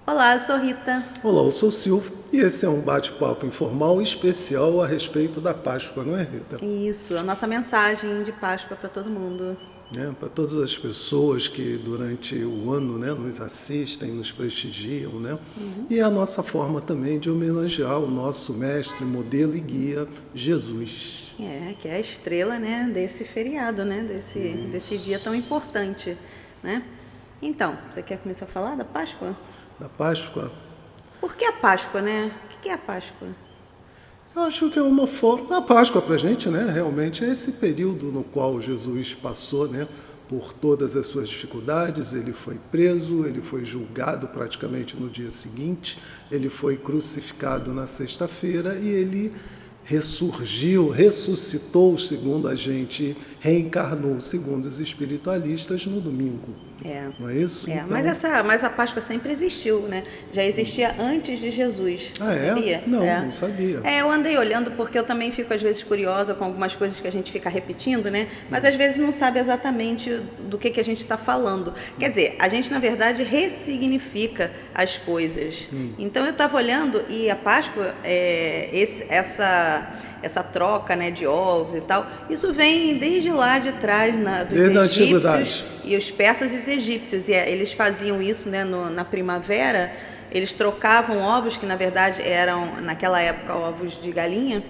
Olá, eu sou Rita. Olá, eu sou o Silvio e esse é um bate-papo informal especial a respeito da Páscoa, não é, Rita? Isso, a nossa mensagem de Páscoa para todo mundo. Para todas as pessoas que durante o ano, né, nos assistem, nos prestigiam, né? E é a nossa forma também de homenagear o nosso mestre, modelo e guia, Jesus. Que é a estrela, né, desse feriado, né, desse dia tão importante, né? Então, você quer começar a falar da Páscoa? Da Páscoa, Por que a Páscoa, né? O que é a Páscoa? eu acho que é uma forma. A Páscoa para a gente, né, realmente é esse período no qual Jesus passou, né, por todas as suas dificuldades. Ele foi preso, ele foi julgado praticamente no dia seguinte, ele foi crucificado na sexta-feira e ele ressurgiu, ressuscitou, segundo a gente, reencarnou, segundo os espiritualistas, no domingo. Não é isso? Então... Mas a Páscoa sempre existiu, né? Já existia antes de Jesus, você sabia? Não sabia. Eu andei olhando porque eu também fico às vezes curiosa com algumas coisas que a gente fica repetindo, né? Mas às vezes não sabe exatamente do que a gente está falando. Quer dizer, a gente na verdade ressignifica as coisas. Então eu estava olhando e a Páscoa, essa troca, né, de ovos e tal, isso vem desde lá de trás, dos egípcios e os persas e os egípcios. E eles faziam isso, né, na primavera, eles trocavam ovos, que na verdade eram, naquela época, ovos de galinha,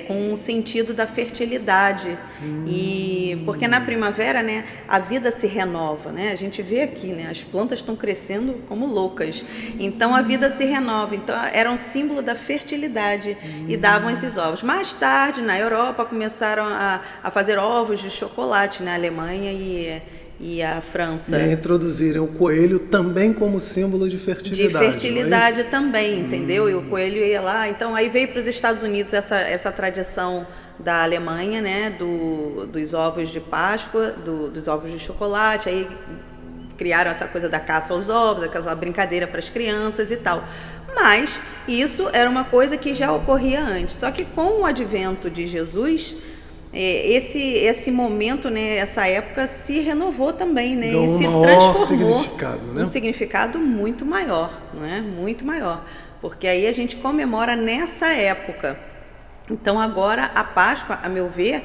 com o sentido da fertilidade. E porque na primavera, né, a vida se renova, né? A gente vê aqui, né, as plantas estão crescendo como loucas. Então a vida se renova. Então era um símbolo da fertilidade e davam esses ovos. Mais tarde, na Europa, começaram a fazer ovos de chocolate, na Alemanha e a França. E introduzirem o coelho também como símbolo de fertilidade. De fertilidade também, entendeu? E o coelho ia lá. Então, aí veio para os Estados Unidos essa tradição da Alemanha, né? Dos ovos de Páscoa, dos ovos de chocolate. Aí criaram essa coisa da caça aos ovos, aquela brincadeira para as crianças e tal. Mas isso era uma coisa que já ocorria antes. Só que com o advento de Jesus... Esse momento, né, essa época se renovou também, né, e se transformou né? Um significado muito maior, não é? Muito maior, porque aí a gente comemora nessa época. Então agora a Páscoa, a meu ver,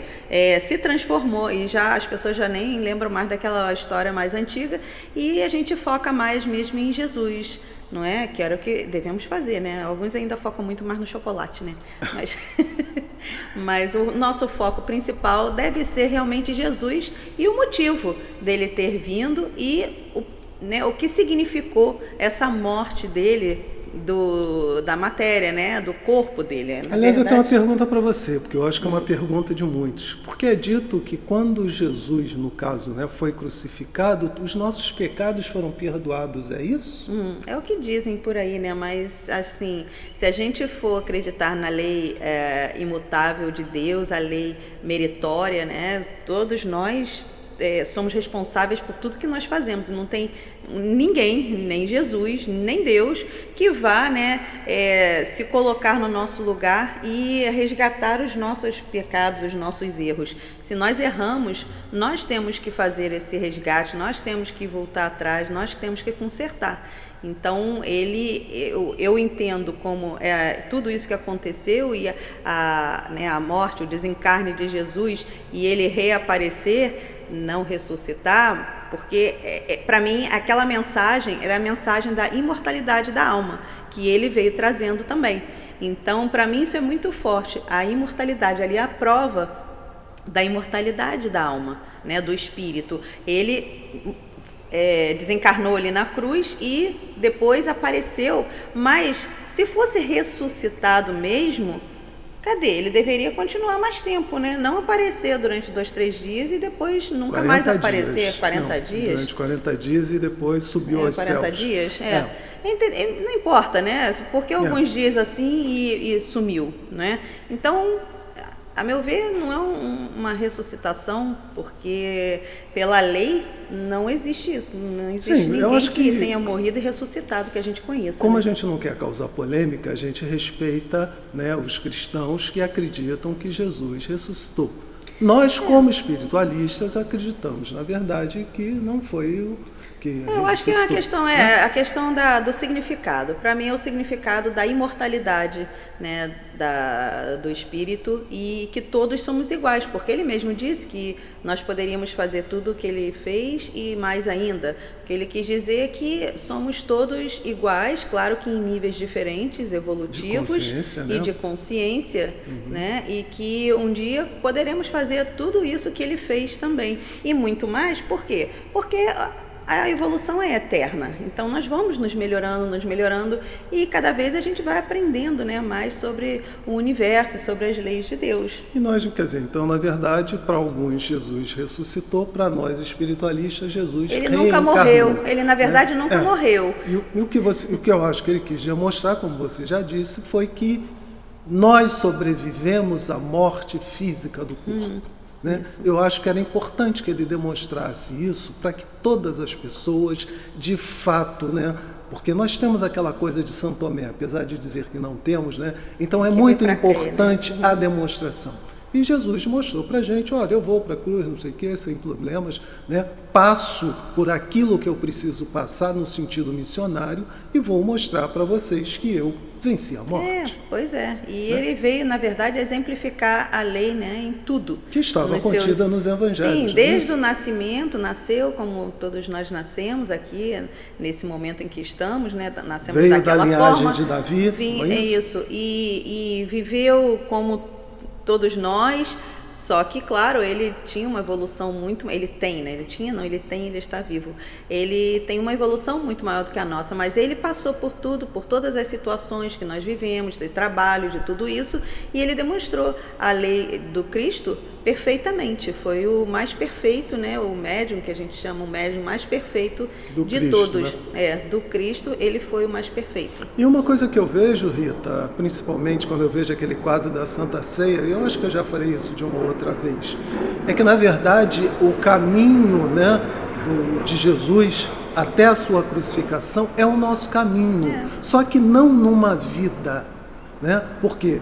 se transformou e já as pessoas já nem lembram mais daquela história mais antiga e a gente foca mais mesmo em Jesus, não é? Que era o que devemos fazer, né? Alguns ainda focam muito mais no chocolate, né? Mas o nosso foco principal deve ser realmente Jesus e o motivo dele ter vindo e o que significou essa morte dele, da matéria, né? Do corpo dele. Aliás, eu tenho uma pergunta para você, porque eu acho que é uma pergunta de muitos. Porque é dito que quando Jesus, no caso, né, foi crucificado, os nossos pecados foram perdoados, é isso? É o que dizem por aí, né? Mas, assim, se a gente for acreditar na lei imutável de Deus, a lei meritória, né? Todos nós somos responsáveis por tudo que nós fazemos. Não tem ninguém, nem Jesus, nem Deus, que vá, né, se colocar no nosso lugar e resgatar os nossos pecados, os nossos erros. Se nós erramos, nós temos que fazer esse resgate, nós temos que voltar atrás, nós temos que consertar. Então, eu entendo como tudo isso que aconteceu e a morte, o desencarne de Jesus e ele reaparecer, não ressuscitar, porque para mim aquela mensagem era a mensagem da imortalidade da alma, que ele veio trazendo também. Então, para mim isso é muito forte, a imortalidade, ali é a prova da imortalidade da alma, né, do espírito. Ele desencarnou ali na cruz e depois apareceu, mas se fosse ressuscitado mesmo, cadê? Ele deveria continuar mais tempo, né? Não aparecer durante 2, 3 dias e depois nunca mais aparecer. Dias. 40 dias? Durante 40 dias e depois subiu aos 40 céus. Dias? Não importa, né? Porque alguns dias assim e sumiu, né? Então, a meu ver, não é uma ressuscitação, porque pela lei não existe isso. Não existe ninguém que tenha morrido e ressuscitado que a gente conheça. Como né? a gente não quer causar polêmica, a gente respeita, né, os cristãos que acreditam que Jesus ressuscitou. Nós, como espiritualistas, acreditamos, na verdade, que não foi que Eu acho que a ressuscitou, questão né? a questão do significado. Para mim é o significado da imortalidade, né, do espírito, e que todos somos iguais, porque ele mesmo disse que nós poderíamos fazer tudo o que ele fez e mais ainda. O que ele quis dizer é que somos todos iguais, claro que em níveis diferentes, evolutivos De consciência, né? e de consciência, né, e que um dia poderemos fazer tudo isso que ele fez também e muito mais. Por quê? Porque a evolução é eterna, então nós vamos nos melhorando e cada vez a gente vai aprendendo, né, mais sobre o universo, sobre as leis de Deus. E nós, quer dizer, então, na verdade, para alguns Jesus ressuscitou, para nós espiritualistas, Jesus Ele reencarnou. nunca morreu, ele na verdade né? nunca morreu. E o que eu acho que ele quis demonstrar, como você já disse, foi que nós sobrevivemos à morte física do corpo. Né? Eu acho que era importante que ele demonstrasse isso para que todas as pessoas, de fato, né? Porque nós temos aquela coisa de São Tomé, apesar de dizer que não temos, né? Então é muito importante a demonstração. E Jesus mostrou para a gente, olha, eu vou para a cruz, não sei o quê, sem problemas, né? Passo por aquilo que eu preciso passar no sentido missionário e vou mostrar para vocês que eu venci a morte. Pois é. E ele veio, na verdade, exemplificar a lei, né, em tudo. Que estava contida nos evangelhos. Sim, desde o nascimento, nasceu como todos nós nascemos aqui, nesse momento em que estamos, né, nascemos veio daquela da linhagem forma. de Davi, não é isso? E viveu como todos nós. Só que, claro, ele tinha uma evolução muito... Ele tem, né? Ele tinha, não, ele tem, ele está vivo. Ele tem uma evolução muito maior do que a nossa, mas ele passou por tudo, por todas as situações que nós vivemos, de trabalho, de tudo isso, e ele demonstrou a lei do Cristo perfeitamente. Foi o mais perfeito, né? O médium, que a gente chama o médium mais perfeito de Cristo, todos. né? Do Cristo, ele foi o mais perfeito. E uma coisa que eu vejo, Rita, principalmente quando eu vejo aquele quadro da Santa Ceia, e eu acho que eu já falei isso de uma outra vez, é que, na verdade, o caminho, né, de Jesus até a sua crucificação é o nosso caminho, só que não numa vida, né? Por quê?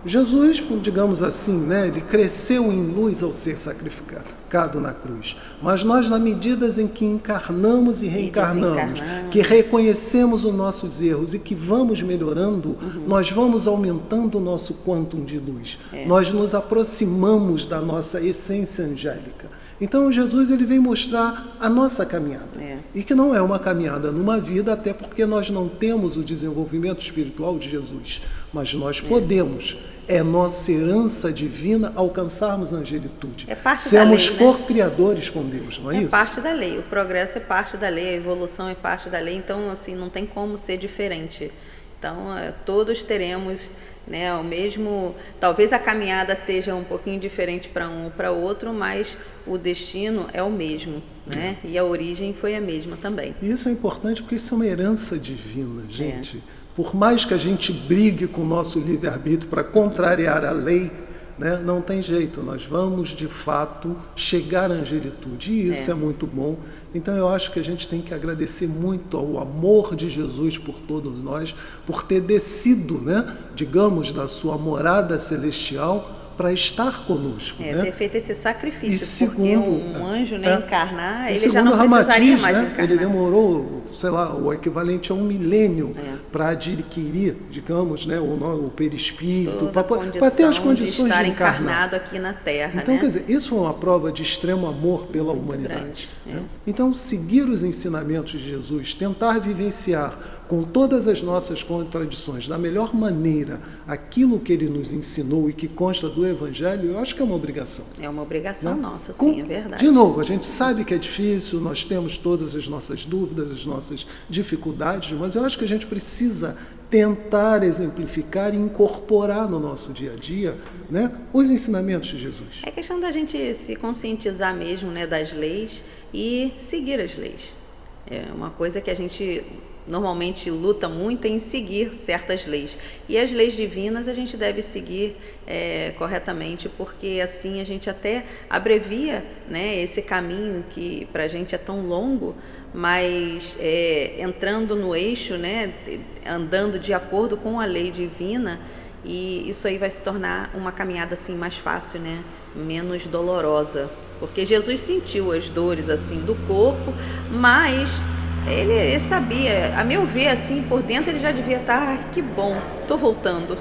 Jesus, digamos assim, né, ele cresceu em luz ao ser sacrificado na cruz. Mas nós, na medida em que encarnamos e reencarnamos, que reconhecemos os nossos erros e que vamos melhorando, nós vamos aumentando o nosso quantum de luz. Nós nos aproximamos da nossa essência angélica. Então Jesus, ele vem mostrar a nossa caminhada. E que não é uma caminhada numa vida, até porque nós não temos o desenvolvimento espiritual de Jesus. Mas nós podemos. É nossa herança divina alcançarmos a angelitude. É parte Sermos da lei, né? co-criadores com Deus, não é isso? É parte da lei. O progresso é parte da lei, a evolução é parte da lei. Então, assim, não tem como ser diferente. Então, todos teremos, né, o mesmo... Talvez a caminhada seja um pouquinho diferente para um ou para outro, mas o destino é o mesmo, né? E a origem foi a mesma também. E isso é importante porque isso é uma herança divina, gente. Por mais que a gente brigue com o nosso livre-arbítrio para contrariar a lei, né, não tem jeito, nós vamos de fato chegar à angelitude, e isso é muito bom. Então eu acho que a gente tem que agradecer muito ao amor de Jesus por todos nós, por ter descido, né, digamos, da sua morada celestial para estar conosco. Né? Ter feito esse sacrifício, e segundo, porque um anjo, né, encarnar, ele segundo já não precisaria mais encarnar. Ele demorou, sei lá, o equivalente a 1 milênio para adquirir, digamos, né, o perispírito, para ter as condições de encarnar. Encarnado aqui na Terra. Então, né? quer dizer, isso foi uma prova de extremo amor pela humanidade. Né? Então, seguir os ensinamentos de Jesus, tentar vivenciar com todas as nossas contradições, da melhor maneira, aquilo que ele nos ensinou e que consta do Evangelho, eu acho que é uma obrigação. É uma obrigação, né? Nossa, sim, é verdade. De novo, a gente sabe que é difícil, nós temos todas as nossas dúvidas, as nossas dificuldades, mas eu acho que a gente precisa tentar exemplificar e incorporar no nosso dia a dia, né, os ensinamentos de Jesus. É questão da gente se conscientizar mesmo, né, das leis e seguir as leis. É uma coisa que a gente normalmente luta muito em seguir certas leis. E as leis divinas a gente deve seguir corretamente, porque assim a gente até abrevia, né, esse caminho que para a gente é tão longo, mas entrando no eixo, né, andando de acordo com a lei divina, e isso aí vai se tornar uma caminhada assim mais fácil, né, menos dolorosa. porque Jesus sentiu as dores assim do corpo, mas ele sabia, a meu ver, assim, por dentro ele já devia estar, que bom, tô voltando,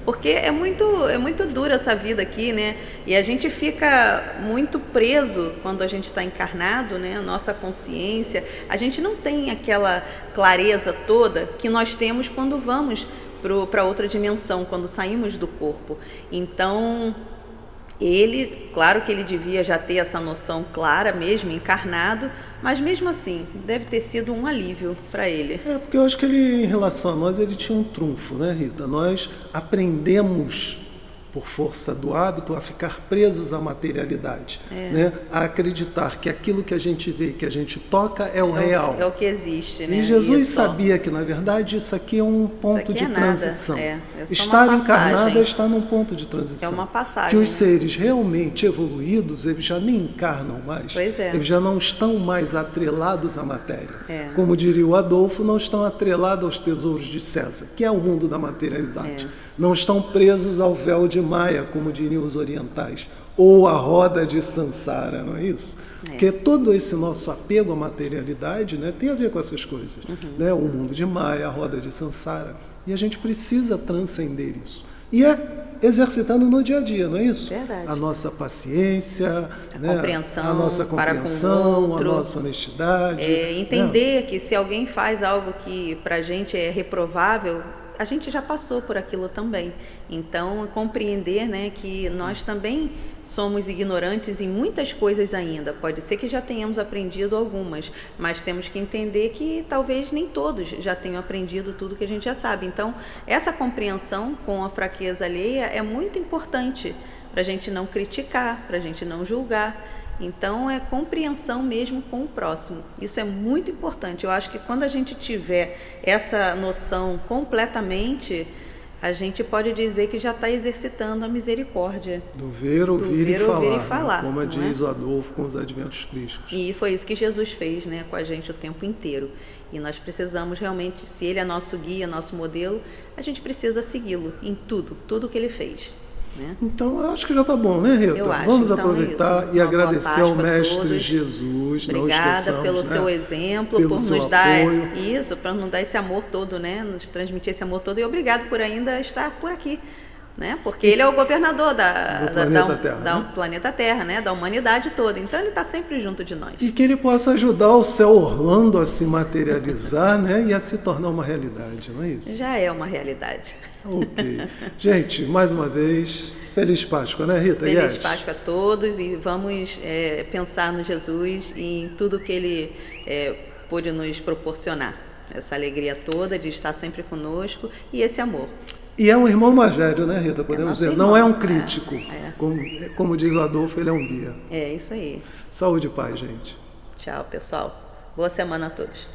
porque é muito dura essa vida aqui, né? E a gente fica muito preso quando a gente está encarnado, né? A nossa consciência, a gente não tem aquela clareza toda que nós temos quando vamos para outra dimensão, quando saímos do corpo. Então, ele, claro que ele devia já ter essa noção clara mesmo, encarnado, mas mesmo assim, deve ter sido um alívio para ele. Porque eu acho que ele, em relação a nós, ele tinha um trunfo, né, Rita? Nós aprendemos, por força do hábito, a ficar presos à materialidade, né? A acreditar que aquilo que a gente vê, que a gente toca, é o real. É o que existe, né? E Jesus isso. sabia que, na verdade, isso aqui é um ponto de transição. É só Estar uma encarnado é estar num ponto de transição. É uma passagem. Que os seres realmente evoluídos, eles já nem encarnam mais. Pois é. Eles já não estão mais atrelados à matéria. É. Como diria o Adolfo, não estão atrelados aos tesouros de César, que é o mundo da materialidade. Não estão presos ao véu de Maia, como diriam os orientais, ou à roda de Sansara, não é isso? Porque todo esse nosso apego à materialidade, né, tem a ver com essas coisas. Né? O mundo de Maia, a roda de Sansara. E a gente precisa transcender isso. E é exercitando no dia a dia, não é isso? Verdade. A nossa paciência, compreensão, a nossa compreensão, a nossa honestidade. Entender que se alguém faz algo que para a gente é reprovável, a gente já passou por aquilo também. Então, compreender, né, que nós também somos ignorantes em muitas coisas ainda. Pode ser que já tenhamos aprendido algumas, mas temos que entender que talvez nem todos já tenham aprendido tudo que a gente já sabe. Então, essa compreensão com a fraqueza alheia é muito importante para a gente não criticar, para a gente não julgar. Então, é compreensão mesmo com o próximo. Isso é muito importante. Eu acho que quando a gente tiver essa noção completamente, a gente pode dizer que já está exercitando a misericórdia. Do ver, ouvir e falar, né? Como não diz o Adolfo com os adventos crísticos. E foi isso que Jesus fez, né, com a gente o tempo inteiro. E nós precisamos realmente, se ele é nosso guia, nosso modelo, a gente precisa segui-lo em tudo que ele fez. Né? Então, eu acho que já está bom, né, Rita? Eu acho. Vamos Então, aproveitar e agradecer ao Mestre Jesus. Obrigada pelo seu exemplo, por nos dar isso, para nos dar esse amor todo, né? Nos transmitir esse amor todo. E obrigado por ainda estar por aqui, né? Porque ele é o governador do planeta Terra, né? Da humanidade toda. Então ele está sempre junto de nós. E que ele possa ajudar o céu Orlando a se materializar, né? E a se tornar uma realidade, não é isso? Já é uma realidade. Ok. Gente, mais uma vez, Feliz Páscoa, né, Rita? Feliz Páscoa a todos e vamos pensar no Jesus e em tudo que ele pôde nos proporcionar. Essa alegria toda de estar sempre conosco e esse amor. E é um irmão mais velho, né, Rita? Podemos dizer. Irmão. Não é um crítico. Como diz o Adolfo, ele é um guia. É isso aí. Saúde e paz, gente. Tchau, pessoal. Boa semana a todos.